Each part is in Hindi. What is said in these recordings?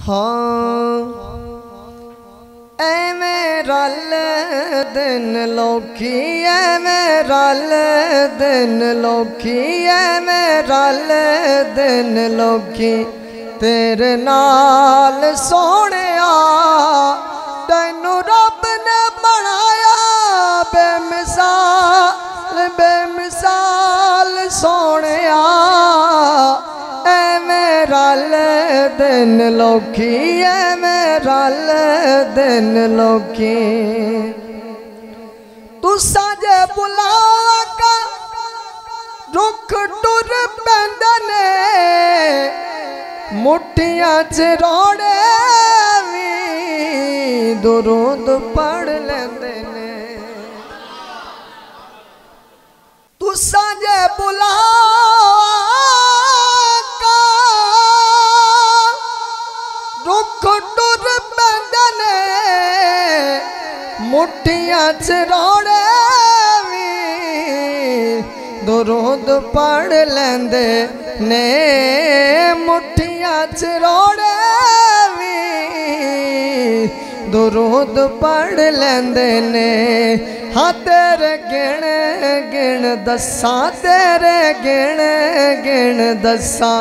हाँ एवें रल दिन लोकी एवें रल दिन लोकी एवें रल दिन लोकी तेरे नाल सोहणिया तैनू रब ने बनाया बेमिसाल बेमिसाल सोहणिया एवें रल दिन लोकी एवें रल दिन लोकी तुसा जे बुलावा रुख टुर पैंदे ने मुठियां च रोड़े भी दुरूद पढ़ लेंदे ने तुसा जे बुलावा रुख टुर पैंदे ने मुठियां च रोड़े भी दुरूद पढ़ लेंदे ने मुठियां च रोड़े भी दुरूद पढ़ लेंदे ने हाँ तेरे गिण गिण दसा तेरे गिण गिण दसा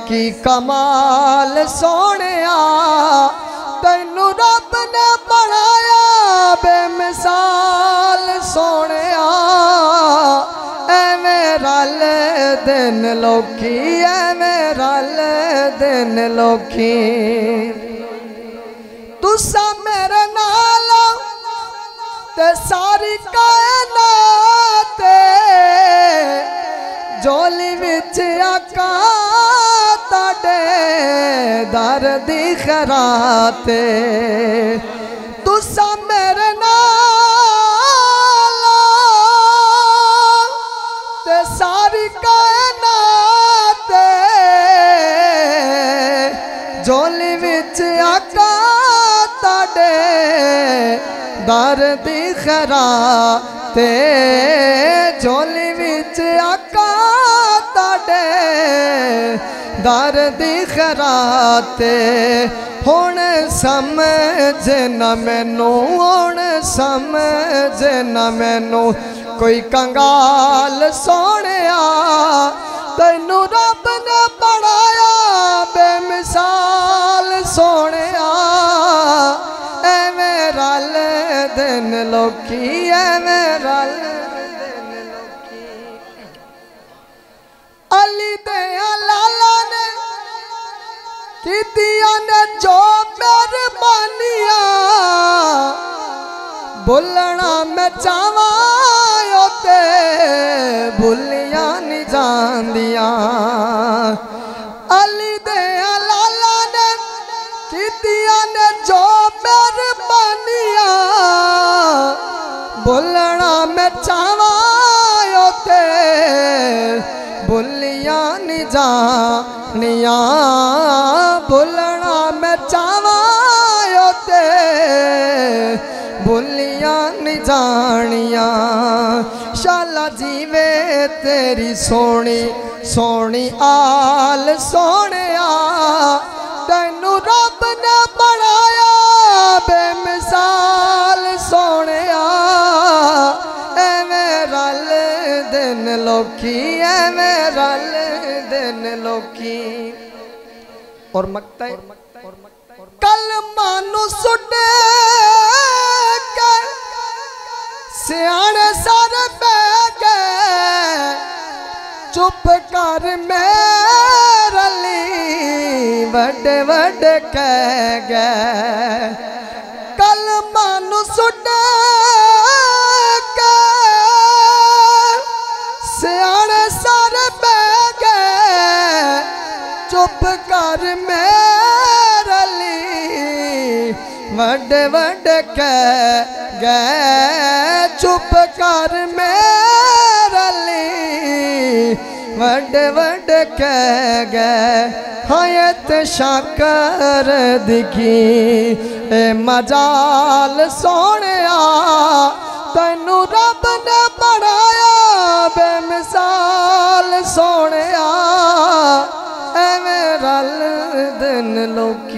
की कमाल सोहणिया तैनू रब ने बनाया बेमिसाल सोहणिया एवें रल दिन लोकी एवें रल दिन लोकी तुसा मेरे नाल ते सारी कायनात जोली विच आका ताडे दर दी खरात तुसा मेरे नाल ते सारी कायनात जोली विच आका ताडे दर दी खरात झोली विच आका ताडे दर दी खरात हुण समझ न मैनू हुण समझ न मैनू कोई कंगाल सोहणिया तैनू रब ने बनाया बेमिसाल सोहणिया एवें रल दिन लोकी एवें रल दिन लोकी अली दे लाला ने कीतियां ने जो मेहरबानियां भुलना मैं चाहवा ते भुलियां नहीं जांदियां अली दे लाला ने कीतियां ने जो मेहरबानियां भुलना मैं चाहवा ते भुलियां नहीं जानियां भुलना मैं चाहवा ते भुलियां नहीं जानियां शाला जीवे तेरी सोहनी सोहनी आल सोहणिया तैनू रब ने बनाया बेमिसाल सोहणिया एवें रल दिन लोकी एवें रल दिन लोकी और मकता कल मानू सुटे सियाने सारे बह गए चुप कर मेरे ली बड़े बड़े कह गए कल मानू सुटे सियाने सारे बह गए चुप कर मेरे ली बड़े बड़े कह गए चुप कर मेरे ली बड़े बड़े कह गए हयत शाकर दिखी ए मजाल सोहणिया तैनू रब ने बनाया बेमिसाल सोहणिया एवें रल दिन लोकी